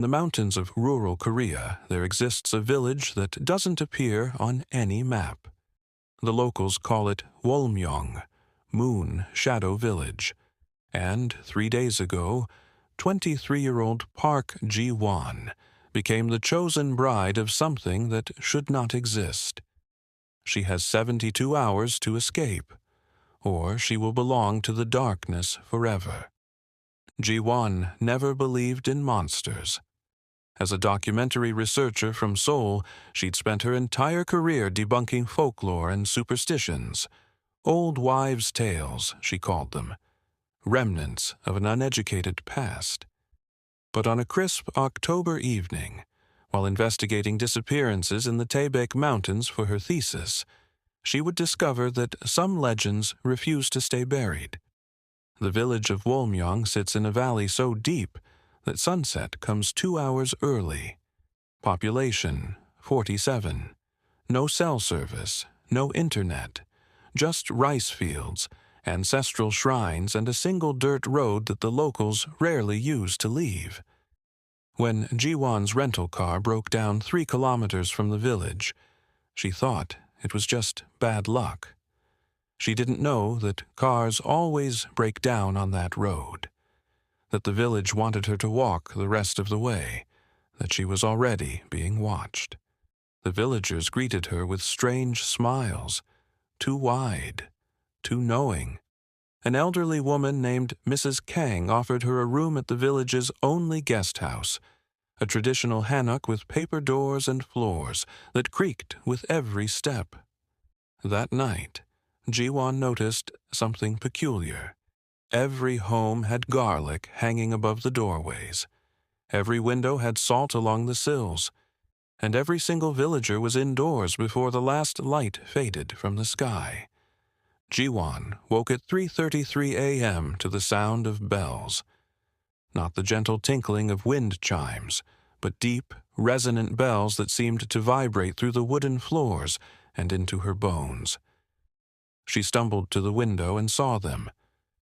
In the mountains of rural Korea, there exists a village that doesn't appear on any map. The locals call it Wolmyong, Moon Shadow Village. And 3 days ago, 23-year-old Park Ji-won became the chosen bride of something that should not exist. She has 72 hours to escape, or she will belong to the darkness forever. Ji-won never believed in monsters. As a documentary researcher from Seoul, she'd spent her entire career debunking folklore and superstitions. Old wives' tales, she called them. Remnants of an uneducated past. But on a crisp October evening, while investigating disappearances in the Taebaek Mountains for her thesis, she would discover that some legends refuse to stay buried. The village of Wolmyong sits in a valley so deep that sunset comes 2 hours early. Population, 47. No cell service, no internet, just rice fields, ancestral shrines, and a single dirt road that the locals rarely use to leave. When Ji-won's rental car broke down 3 kilometers from the village, she thought it was just bad luck. She didn't know that cars always break down on that road, that the village wanted her to walk the rest of the way, that she was already being watched. The villagers greeted her with strange smiles, too wide, too knowing. An elderly woman named Mrs. Kang offered her a room at the village's only guest house, a traditional hanok with paper doors and floors that creaked with every step. That night, Ji-won noticed something peculiar. Every home had garlic hanging above the doorways. Every window had salt along the sills, and every single villager was indoors before the last light faded from the sky. Ji-won woke at 3:33 a.m. to the sound of bells. Not the gentle tinkling of wind chimes, but deep, resonant bells that seemed to vibrate through the wooden floors and into her bones. She stumbled to the window and saw them,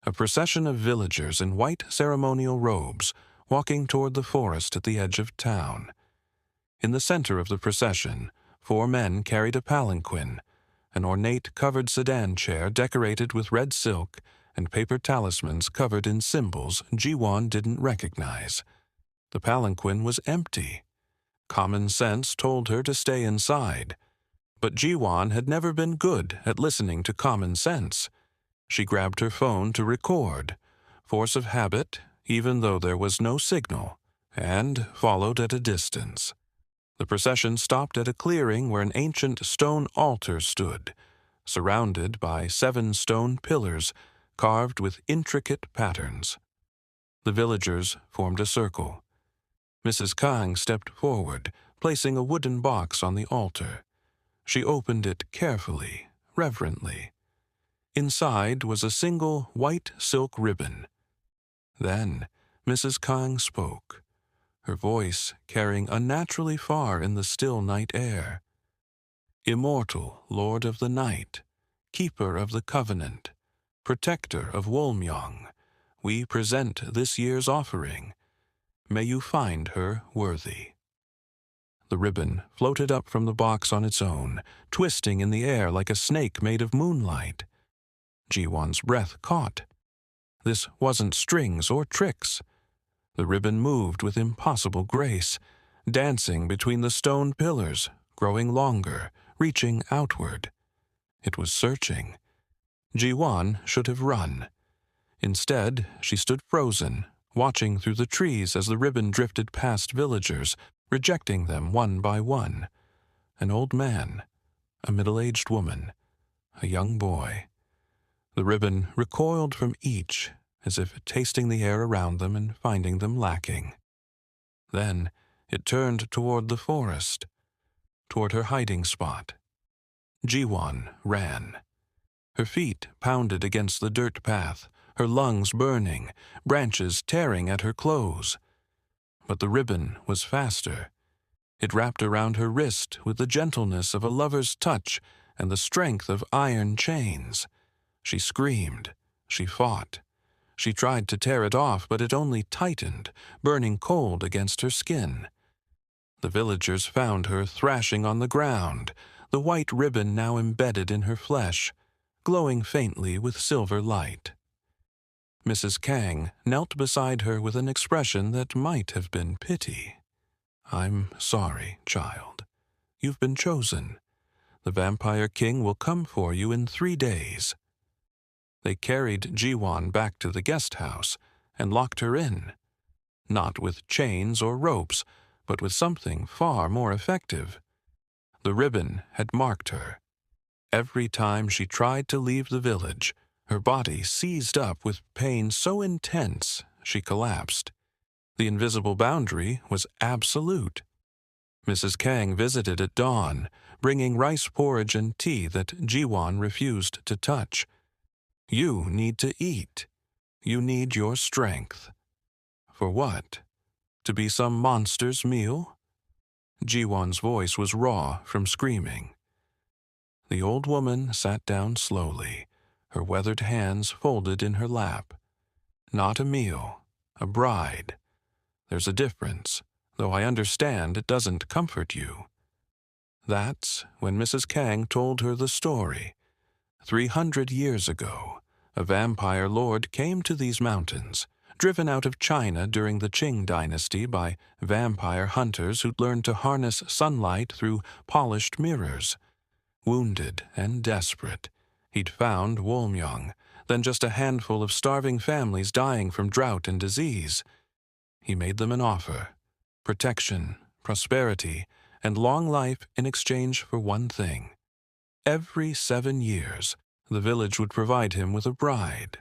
a procession of villagers in white ceremonial robes walking toward the forest at the edge of town. In the center of the procession, 4 men carried a palanquin, an ornate covered sedan chair decorated with red silk and paper talismans covered in symbols Ji-won didn't recognize. The palanquin was empty. Common sense told her to stay inside. But Ji-won had never been good at listening to common sense. She grabbed her phone to record, force of habit, even though there was no signal, and followed at a distance. The procession stopped at a clearing where an ancient stone altar stood, surrounded by 7 stone pillars carved with intricate patterns. The villagers formed a circle. Mrs. Kang stepped forward, placing a wooden box on the altar. She opened it carefully, reverently. Inside was a single white silk ribbon. Then Mrs. Kang spoke, her voice carrying unnaturally far in the still night air. Immortal, Lord of the Night, Keeper of the Covenant, Protector of Wolmyong, we present this year's offering. May you find her worthy. The ribbon floated up from the box on its own, twisting in the air like a snake made of moonlight. Ji-won's breath caught. This wasn't strings or tricks. The ribbon moved with impossible grace, dancing between the stone pillars, growing longer, reaching outward. It was searching. Ji-won should have run. Instead, she stood frozen, watching through the trees as the ribbon drifted past villagers, rejecting them one by one. An old man, a middle-aged woman, a young boy. The ribbon recoiled from each, as if tasting the air around them and finding them lacking. Then it turned toward the forest, toward her hiding spot. Ji-won ran. Her feet pounded against the dirt path, her lungs burning, branches tearing at her clothes. But the ribbon was faster. It wrapped around her wrist with the gentleness of a lover's touch and the strength of iron chains. She screamed. She fought. She tried to tear it off, but it only tightened, burning cold against her skin. The villagers found her thrashing on the ground, the white ribbon now embedded in her flesh, glowing faintly with silver light. Mrs. Kang knelt beside her with an expression that might have been pity. "I'm sorry, child. You've been chosen. The Vampire King will come for you in 3 days." They carried Jiwon back to the guest house and locked her in, not with chains or ropes, but with something far more effective. The ribbon had marked her. Every time she tried to leave the village, her body seized up with pain so intense she collapsed. The invisible boundary was absolute. Mrs. Kang visited at dawn, bringing rice porridge and tea that Jiwon refused to touch. "You need to eat. You need your strength." For what? To be some monster's meal? Jiwon's voice was raw from screaming. The old woman sat down slowly, her weathered hands folded in her lap. "Not a meal, a bride. There's a difference, though I understand it doesn't comfort you." That's when Mrs. Kang told her the story. 300 years ago, a vampire lord came to these mountains, driven out of China during the Qing dynasty by vampire hunters who'd learned to harness sunlight through polished mirrors. Wounded and desperate, he'd found Wolmyong, then just a handful of starving families dying from drought and disease. He made them an offer: protection, prosperity, and long life in exchange for one thing. Every 7 years, the village would provide him with a bride,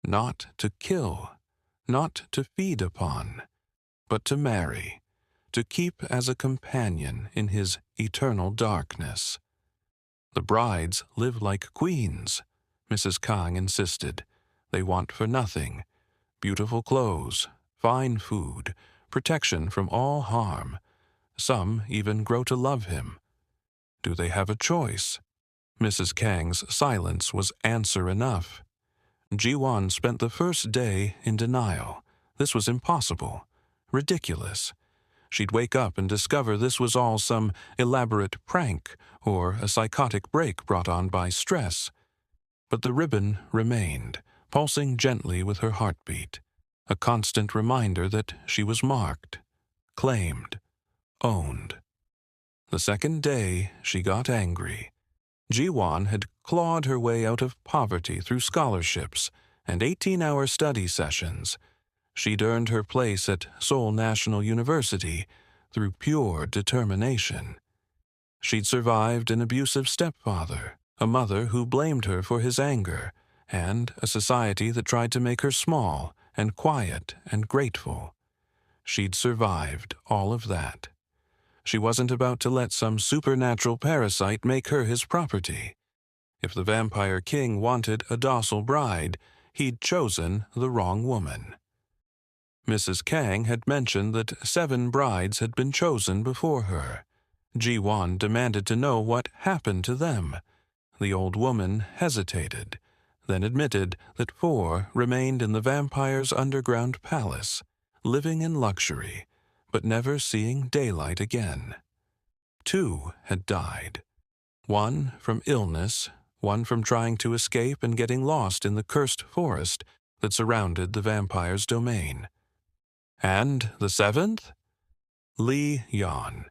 not to kill, not to feed upon, but to marry, to keep as a companion in his eternal darkness. The brides live like queens, Mrs. Kang insisted. They want for nothing: beautiful clothes, fine food, protection from all harm. Some even grow to love him. Do they have a choice? Mrs. Kang's silence was answer enough. Jiwon spent the first day in denial. This was impossible, ridiculous. She'd wake up and discover this was all some elaborate prank or a psychotic break brought on by stress. But the ribbon remained, pulsing gently with her heartbeat, a constant reminder that she was marked, claimed, owned. The second day, she got angry. Jiwon had clawed her way out of poverty through scholarships and 18-hour study sessions. She'd earned her place at Seoul National University through pure determination. She'd survived an abusive stepfather, a mother who blamed her for his anger, and a society that tried to make her small and quiet and grateful. She'd survived all of that. She wasn't about to let some supernatural parasite make her his property. If the Vampire King wanted a docile bride, he'd chosen the wrong woman. Mrs. Kang had mentioned that 7 brides had been chosen before her. Jiwon demanded to know what happened to them. The old woman hesitated, then admitted that 4 remained in the vampire's underground palace, living in luxury, but never seeing daylight again. 2 had died. 1 from illness, 1 from trying to escape and getting lost in the cursed forest that surrounded the vampire's domain. And the 7th? Li Yan.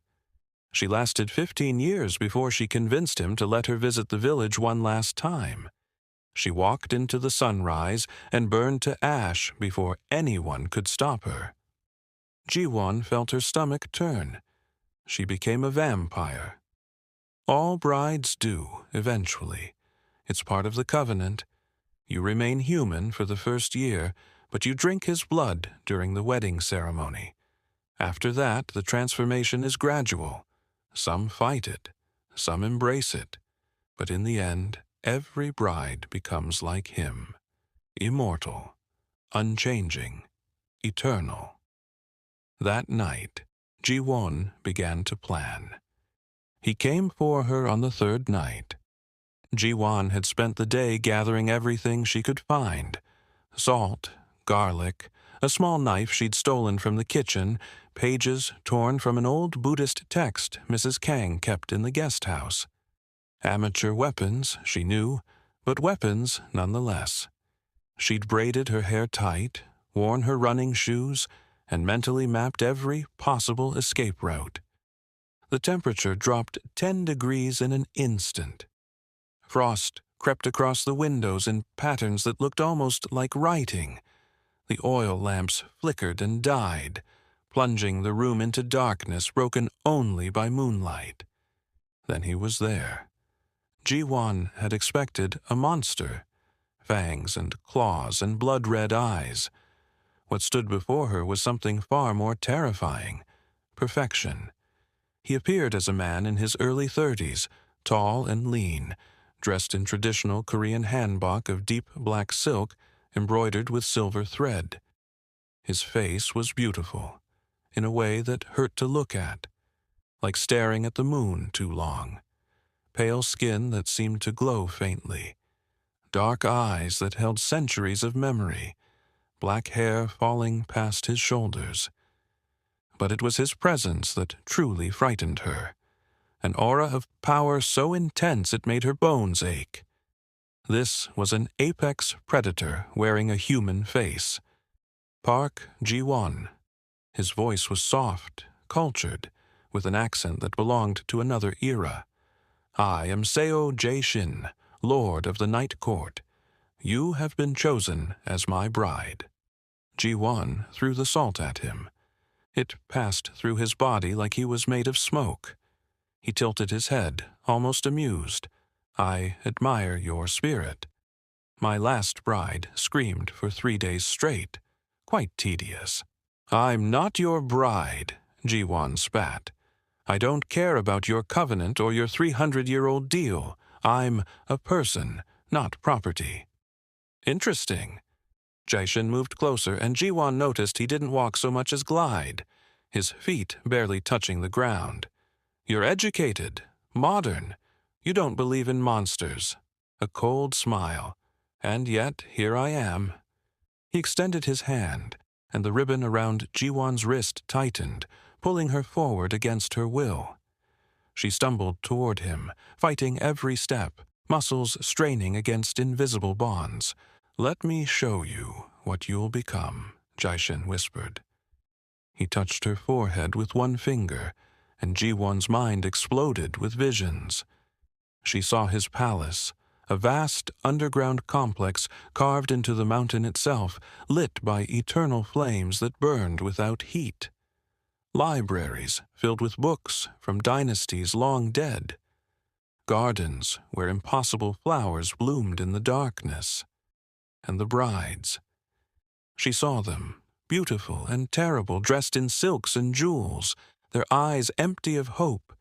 She lasted 15 years before she convinced him to let her visit the village one last time. She walked into the sunrise and burned to ash before anyone could stop her. Jiwon felt her stomach turn. She became a vampire. All brides do, eventually. It's part of the covenant. You remain human for the first year, but you drink his blood during the wedding ceremony. After that, the transformation is gradual. Some fight it, some embrace it, but in the end, every bride becomes like him, immortal, unchanging, eternal. That night, Jiwon began to plan. He came for her on the 3rd night. Jiwon had spent the day gathering everything she could find: salt, garlic, a small knife she'd stolen from the kitchen, pages torn from an old Buddhist text Mrs. Kang kept in the guest house. Amateur weapons, she knew, but weapons nonetheless. She'd braided her hair tight, worn her running shoes, and mentally mapped every possible escape route. The temperature dropped 10 degrees in an instant. Frost crept across the windows in patterns that looked almost like writing. The oil lamps flickered and died, plunging the room into darkness broken only by moonlight. Then he was there. Ji-won had expected a monster, fangs and claws and blood-red eyes. What stood before her was something far more terrifying: perfection. He appeared as a man in his early 30s, tall and lean, dressed in traditional Korean hanbok of deep black silk embroidered with silver thread. His face was beautiful, in a way that hurt to look at, like staring at the moon too long. Pale skin that seemed to glow faintly, dark eyes that held centuries of memory, black hair falling past his shoulders. But it was his presence that truly frightened her, an aura of power so intense it made her bones ache. This was an apex predator wearing a human face. Park Ji-won. His voice was soft, cultured, with an accent that belonged to another era. I am Seo Jae-shin, Lord of the Night Court. You have been chosen as my bride. Ji-won threw the salt at him. It passed through his body like he was made of smoke. He tilted his head, almost amused. I admire your spirit. My last bride screamed for 3 days straight. Quite tedious. I'm not your bride, Ji-won spat. I don't care about your covenant or your 300-year-old deal. I'm a person, not property. Interesting. Jae-shin moved closer, and Ji-won noticed he didn't walk so much as glide, his feet barely touching the ground. You're educated, modern. You don't believe in monsters. A cold smile. And yet, here I am. He extended his hand, and the ribbon around Ji-won's wrist tightened, pulling her forward against her will. She stumbled toward him, fighting every step, muscles straining against invisible bonds. Let me show you what you'll become, Jae-shin whispered. He touched her forehead with one finger, and Ji-won's mind exploded with visions. She saw his palace, a vast underground complex carved into the mountain itself, lit by eternal flames that burned without heat. Libraries filled with books from dynasties long dead. Gardens where impossible flowers bloomed in the darkness. And the brides. She saw them, beautiful and terrible, dressed in silks and jewels, their eyes empty of hope,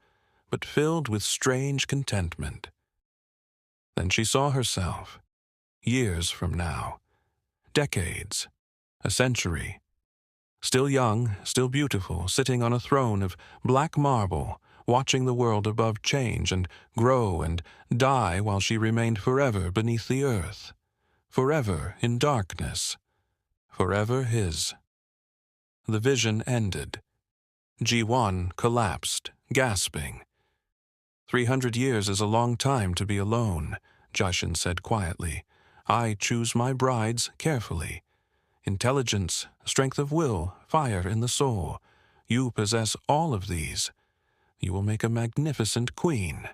but filled with strange contentment. Then she saw herself, years from now, decades, a century, still young, still beautiful, sitting on a throne of black marble, watching the world above change and grow and die while she remained forever beneath the earth, forever in darkness, forever his. The vision ended. Ji-won collapsed, gasping. 300 years is a long time to be alone, Jae-shin said quietly. I choose my brides carefully. Intelligence, strength of will, fire in the soul. You possess all of these. You will make a magnificent queen.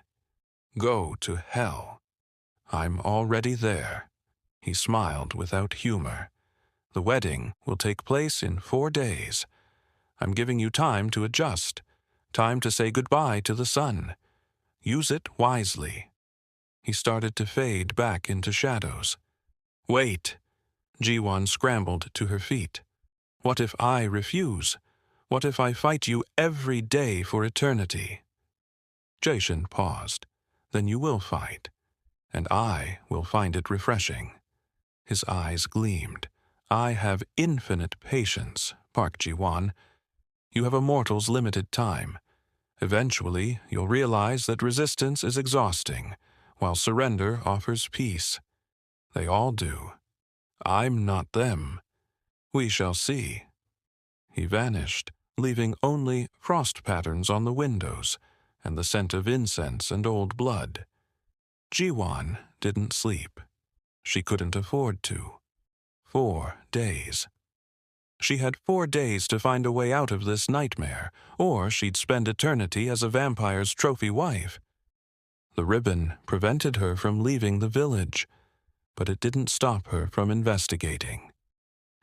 Go to hell. I'm already there. He smiled without humor. The wedding will take place in 4 days. I'm giving you time to adjust, time to say goodbye to the sun. Use it wisely. He started to fade back into shadows. Wait. Ji-won scrambled to her feet. What if I refuse? What if I fight you every day for eternity? Jae-shin paused. Then you will fight, and I will find it refreshing. His eyes gleamed. I have infinite patience, Park Ji-won. You have a mortal's limited time. Eventually, you'll realize that resistance is exhausting, while surrender offers peace. They all do. I'm not them. We shall see. He vanished, leaving only frost patterns on the windows and the scent of incense and old blood. Jiwan didn't sleep. She couldn't afford to. 4 days. She had 4 days to find a way out of this nightmare, or she'd spend eternity as a vampire's trophy wife. The ribbon prevented her from leaving the village, but it didn't stop her from investigating.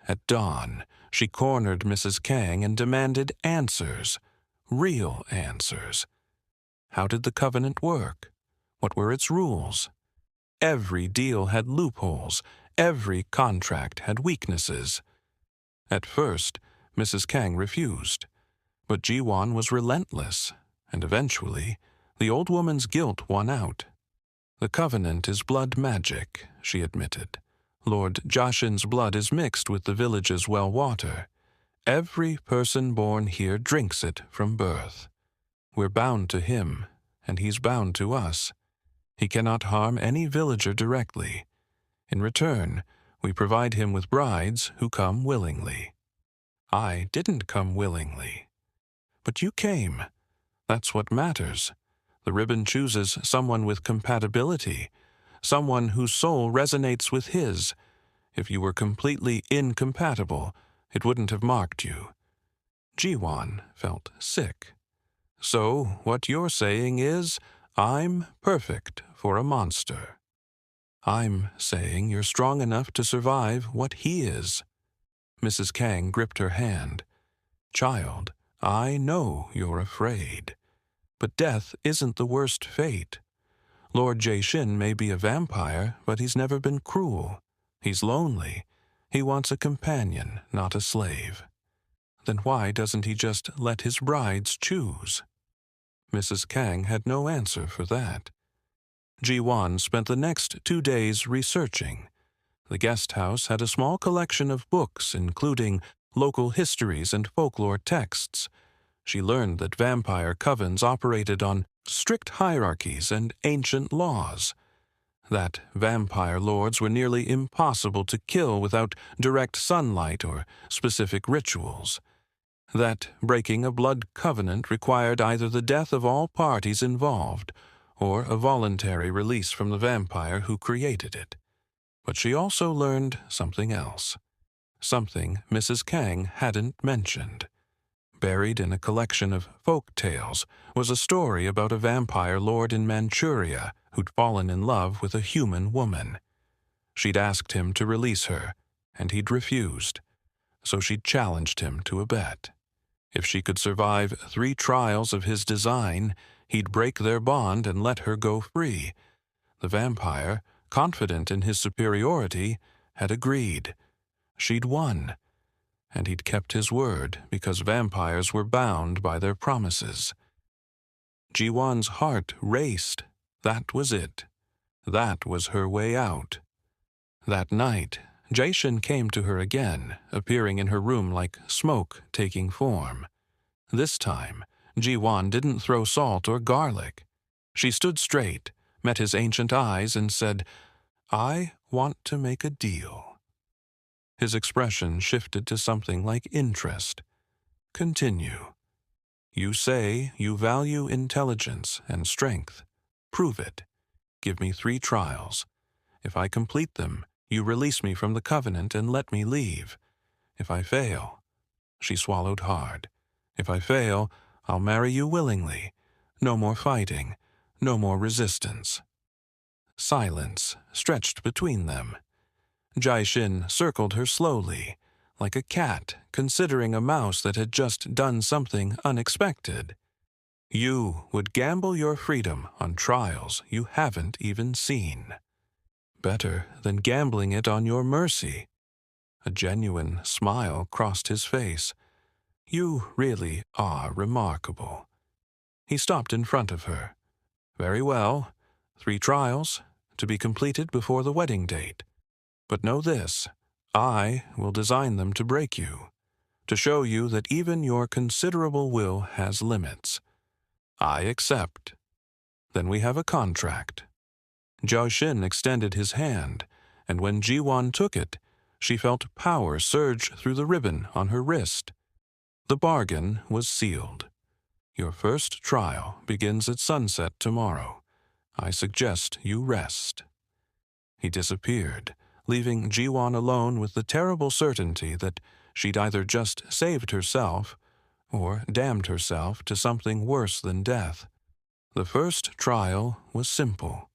At dawn, she cornered Mrs. Kang and demanded answers, real answers. How did the covenant work? What were its rules? Every deal had loopholes. Every contract had weaknesses. At first, Mrs. Kang refused, but Jiwan was relentless, and eventually, the old woman's guilt won out. The covenant is blood magic, she admitted. Lord Jashin's blood is mixed with the village's well water. Every person born here drinks it from birth. We're bound to him, and he's bound to us. He cannot harm any villager directly. In return, we provide him with brides who come willingly. I didn't come willingly. But you came. That's what matters. The ribbon chooses someone with compatibility, someone whose soul resonates with his. If you were completely incompatible, it wouldn't have marked you. Jiwan felt sick. So what you're saying is, I'm perfect for a monster. I'm saying you're strong enough to survive what he is. Mrs. Kang gripped her hand. Child, I know you're afraid. But death isn't the worst fate. Lord Jashin may be a vampire, but he's never been cruel. He's lonely. He wants a companion, not a slave. Then why doesn't he just let his brides choose? Mrs. Kang had no answer for that. Jiwan spent the next 2 days researching. The guest house had a small collection of books, including local histories and folklore texts. She learned that vampire covens operated on strict hierarchies and ancient laws, that vampire lords were nearly impossible to kill without direct sunlight or specific rituals, that breaking a blood covenant required either the death of all parties involved or a voluntary release from the vampire who created it. But she also learned something else, something Mrs. Kang hadn't mentioned. Buried in a collection of folk tales was a story about a vampire lord in Manchuria who'd fallen in love with a human woman. She'd asked him to release her, and he'd refused, so she'd challenged him to a bet. If she could survive 3 trials of his design, he'd break their bond and let her go free. The vampire, confident in his superiority, had agreed. She'd won, and he'd kept his word because vampires were bound by their promises. Jiwan's heart raced. That was it. That was her way out. That night, Jashin came to her again, appearing in her room like smoke taking form. This time, Jiwan didn't throw salt or garlic. She stood straight, met his ancient eyes, and said, "I want to make a deal." His expression shifted to something like interest. "Continue. You say you value intelligence and strength. Prove it. Give me 3 trials. If I complete them, you release me from the covenant and let me leave. If I fail," she swallowed hard, "if I fail, I'll marry you willingly. No more fighting. No more resistance." Silence stretched between them. Jaishin circled her slowly, like a cat considering a mouse that had just done something unexpected. "You would gamble your freedom on trials you haven't even seen. Better than gambling it on your mercy." A genuine smile crossed his face. "You really are remarkable." He stopped in front of her. "Very well. 3 trials, to be completed before the wedding date. But know this, I will design them to break you, to show you that even your considerable will has limits. I accept. Then we have a contract." Jiao Shin extended his hand, and when Jiwan took it, She felt power surge through the ribbon on her wrist. The bargain was sealed. Your first trial begins at sunset tomorrow. I suggest you rest. He disappeared, leaving Jiwon alone with the terrible certainty that she'd either just saved herself or damned herself to something worse than death. The first trial was simple.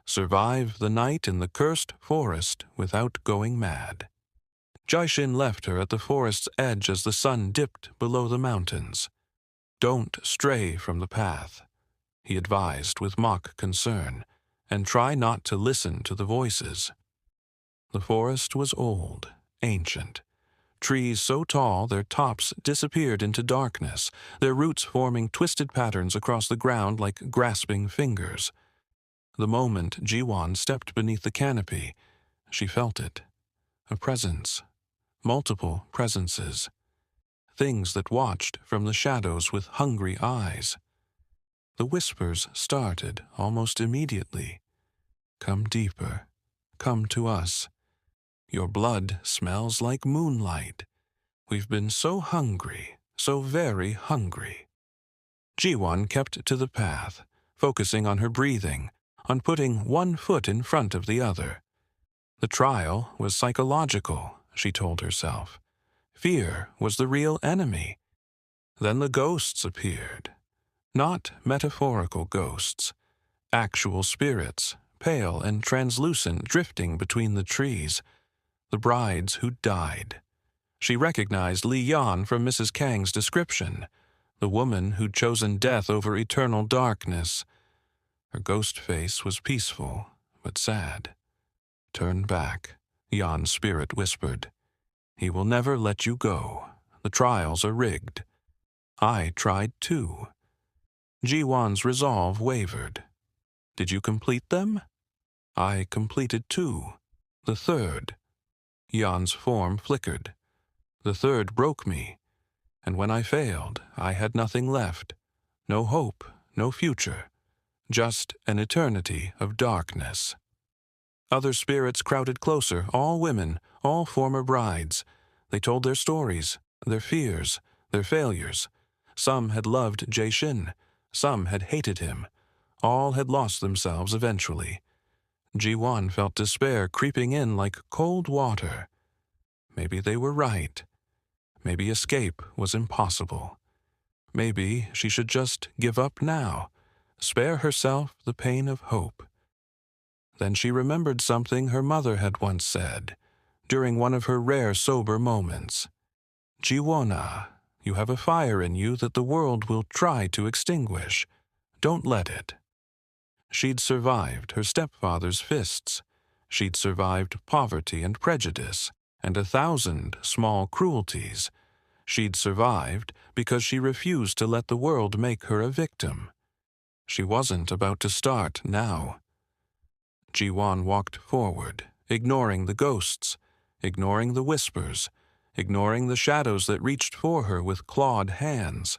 Survive the night in the cursed forest without going mad. Jaishin left her at the forest's edge as the sun dipped below the mountains. Don't stray from the path, he advised with mock concern, and try not to listen to the voices. The forest was old, ancient. Trees so tall their tops disappeared into darkness, their roots forming twisted patterns across the ground like grasping fingers. The moment Jiwon stepped beneath the canopy, she felt it. A presence. Multiple presences. Things that watched from the shadows with hungry eyes. The whispers started almost immediately. Come deeper. Come to us. Your blood smells like moonlight. We've been so hungry, so very hungry. Jiwon kept to the path, focusing on her breathing, on putting one foot in front of the other. The trial was psychological, she told herself. Fear was the real enemy. Then the ghosts appeared. Not metaphorical ghosts. Actual spirits, pale and translucent, drifting between the trees. The brides who died. She recognized Li Yan from Mrs. Kang's description, the woman who'd chosen death over eternal darkness. Her ghost face was peaceful, but sad. Turn back, Yan's spirit whispered. He will never let you go. The trials are rigged. I tried too. Jiwon's resolve wavered. Did you complete them? I completed two. The third. Yan's form flickered. The third broke me, and when I failed, I had nothing left. No hope, no future. Just an eternity of darkness. Other spirits crowded closer, all women, all former brides. They told their stories, their fears, their failures. Some had loved Jaishin, some had hated him. All had lost themselves eventually. Jiwon felt despair creeping in like cold water. Maybe they were right. Maybe escape was impossible. Maybe she should just give up now, spare herself the pain of hope. Then she remembered something her mother had once said, during one of her rare sober moments. Jiwona, you have a fire in you that the world will try to extinguish. Don't let it. She'd survived her stepfather's fists. She'd survived poverty and prejudice, and 1,000 small cruelties. She'd survived because she refused to let the world make her a victim. She wasn't about to start now. Jiwon walked forward, ignoring the ghosts, ignoring the whispers, ignoring the shadows that reached for her with clawed hands.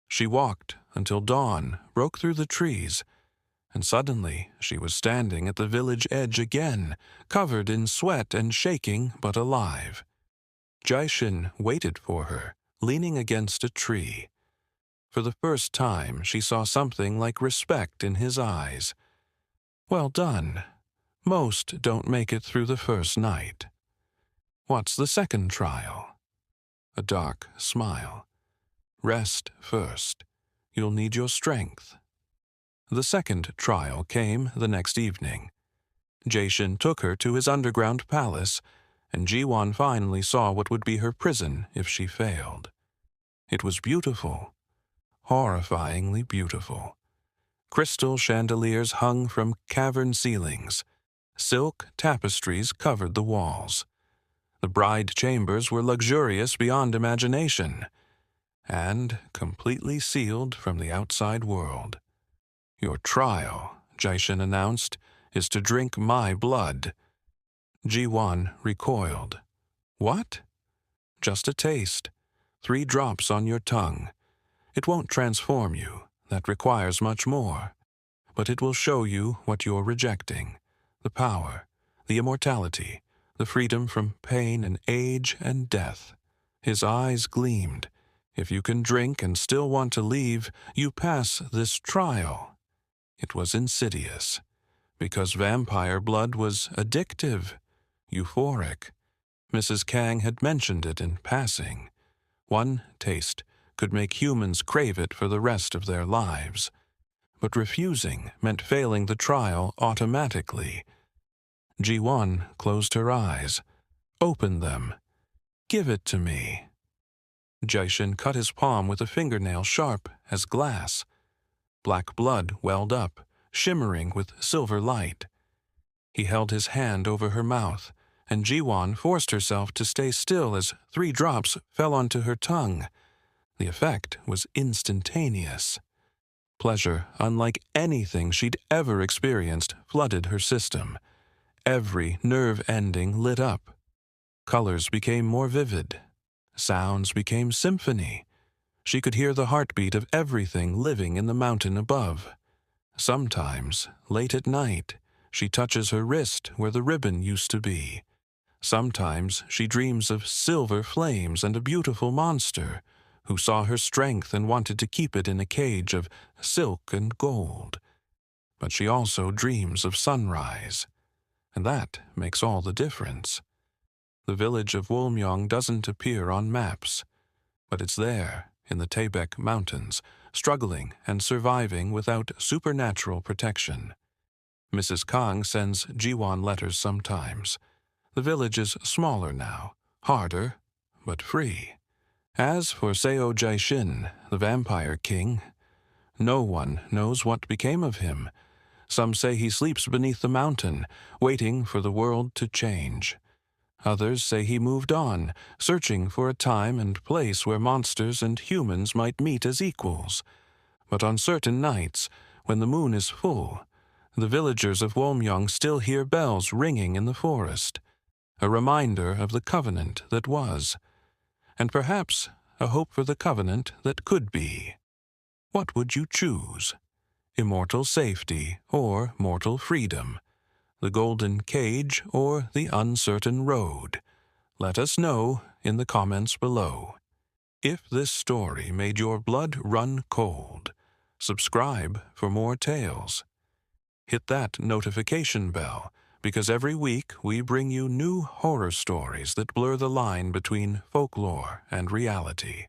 She walked until dawn broke through the trees, and suddenly she was standing at the village edge again, covered in sweat and shaking but alive. Jaishin waited for her, leaning against a tree. For the first time she saw something like respect in his eyes. Well done. Most don't make it through the first night. What's the second trial? A dark smile. Rest first. You'll need your strength. The second trial came the next evening. Jaishin took her to his underground palace, and Jiwon finally saw what would be her prison if she failed. It was beautiful, horrifyingly beautiful. Crystal chandeliers hung from cavern ceilings. Silk tapestries covered the walls. The bride chambers were luxurious beyond imagination, and completely sealed from the outside world. Your trial, Jaishin announced, is to drink my blood. Jiwon recoiled. What? Just a taste. 3 drops on your tongue. It won't transform you. That requires much more. But it will show you what you're rejecting. The power, the immortality, the freedom from pain and age and death. His eyes gleamed. If you can drink and still want to leave, you pass this trial. It was insidious, because vampire blood was addictive, euphoric. Mrs. Kang had mentioned it in passing. One taste could make humans crave it for the rest of their lives. But refusing meant failing the trial automatically. Ji-won closed her eyes. Open them. Give it to me. Jae-shin cut his palm with a fingernail sharp as glass. Black blood welled up, shimmering with silver light. He held his hand over her mouth, and Ji-won forced herself to stay still as 3 drops fell onto her tongue. The effect was instantaneous. Pleasure, unlike anything she'd ever experienced, flooded her system. Every nerve ending lit up. Colors became more vivid. Sounds became symphony. She could hear the heartbeat of everything living in the mountain above. Sometimes, late at night, she touches her wrist where the ribbon used to be. Sometimes she dreams of silver flames and a beautiful monster who saw her strength and wanted to keep it in a cage of silk and gold. But she also dreams of sunrise, and that makes all the difference. The village of Wolmyong doesn't appear on maps, but it's there in the Taebaek Mountains, struggling and surviving without supernatural protection. Mrs. Kang sends Ji-won letters sometimes. The village is smaller now, harder, but free. As for Seo Jae-shin, the vampire king, no one knows what became of him. Some say he sleeps beneath the mountain, waiting for the world to change. Others say he moved on, searching for a time and place where monsters and humans might meet as equals. But on certain nights, when the moon is full, the villagers of Wolmyong still hear bells ringing in the forest, a reminder of the covenant that was, and perhaps a hope for the covenant that could be. What would you choose? Immortal safety or mortal freedom? The golden cage or the uncertain road? Let us know in the comments below. If this story made your blood run cold, subscribe for more tales. Hit that notification bell, because every week we bring you new horror stories that blur the line between folklore and reality.